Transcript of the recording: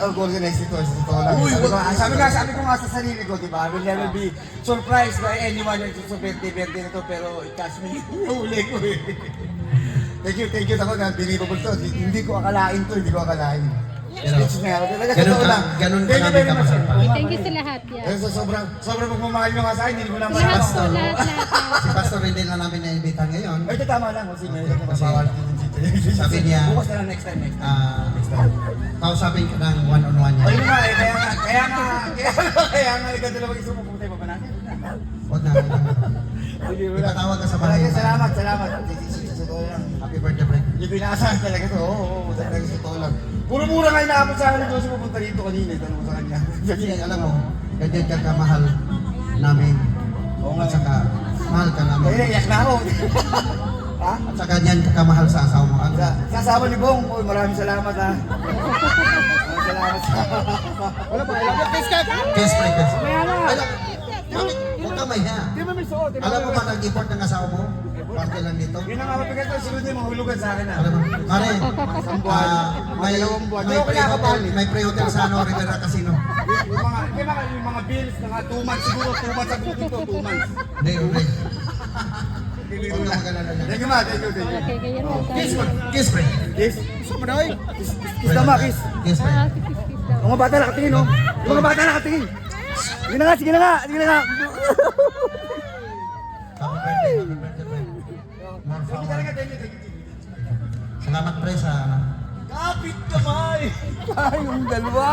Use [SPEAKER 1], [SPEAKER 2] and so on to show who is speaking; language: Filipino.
[SPEAKER 1] Organize ito, sa totoo lang. Sabi ko nga sa sarili ko, di ba? I will never be surprised by anyone yung sa birthday nito, pero catch me, huli ko eh. Thank you ako na believable to. Hindi ko akalain to, hindi ko akalain. Speech na ako. Talaga totoo lang.
[SPEAKER 2] Ganun
[SPEAKER 1] Thank you very much.
[SPEAKER 3] Thank you sa lahat. Yeah.
[SPEAKER 1] So, sobrang magmamahal nyo nga sa akin, hindi ko lang
[SPEAKER 3] Lahat po,
[SPEAKER 2] Pastor.
[SPEAKER 3] lahat.
[SPEAKER 2] Si Pastor hindi na namin na-invita ngayon.
[SPEAKER 1] Ay, ito tama lang. Kasi may bawal din
[SPEAKER 2] Sabi niya,
[SPEAKER 1] bukas na lang next time.
[SPEAKER 2] Kausapin ka ng one-on-one niya.
[SPEAKER 1] Ayun nga eh, kaya nga, ikadala mag-isip mo pumunta pa natin.
[SPEAKER 2] Huwag na. Ipatawag ka sa bahay.
[SPEAKER 1] Salamat. Sa totoo lang.
[SPEAKER 2] Happy birthday, Fred.
[SPEAKER 1] Hindi ko inaasahan talaga to. Oo, talaga sa totoo lang. Puro-mura nga inaabot sa akin ng Diyos pupunta dito kanina. Tanong ko sa kanya.
[SPEAKER 2] Kasi alam mo, ganyan ka kamahal namin. At saka, mahal ka namin.
[SPEAKER 1] Kaya naiyak na ako. Ha?
[SPEAKER 2] At saka ganyan ka kamahal sa asawa mo. Ano?
[SPEAKER 1] Sa asawa ni Bong, maraming salamat ha. Maraming salamat sa... Wala pa, alam mo, kiss ka!
[SPEAKER 2] Kiss, Fred. Kiss.
[SPEAKER 1] Mamaya na.
[SPEAKER 2] Huwag ka may ha.
[SPEAKER 1] Di ba may suot?
[SPEAKER 2] Alam mo ba nag-import ng asawa mo? Parte lang dito.
[SPEAKER 1] Yun ang mabigat ko, sunod niya mahulugan sa akin ha.
[SPEAKER 2] Alam mo, Mare, may,
[SPEAKER 1] dalawang buwan.
[SPEAKER 2] may, pre-hotel sa ano, Rivera Casino.
[SPEAKER 1] Yung mga bills, mga 2 months siguro, 2 months ang booking ko, 2 months.
[SPEAKER 2] Hindi, hindi. Huwag ka mag-alala niya.
[SPEAKER 1] Thank you ma, thank you.
[SPEAKER 3] Okay, kaya mo.
[SPEAKER 2] Kiss, Fred.
[SPEAKER 1] Kiss? Gusto mo na oy? Kiss na ma, kiss.
[SPEAKER 2] Kiss, Fred.
[SPEAKER 3] Kiss daw.
[SPEAKER 1] Yung mga bata nakatingin oh. Yung mga bata nakatingin. Sige na nga.
[SPEAKER 2] Happy birthday, Fred. More
[SPEAKER 1] Thank you
[SPEAKER 2] power.
[SPEAKER 1] talaga, thank you.
[SPEAKER 2] Salamat, pre, sa ano.
[SPEAKER 1] Kapit kamay! Tayong dalawa!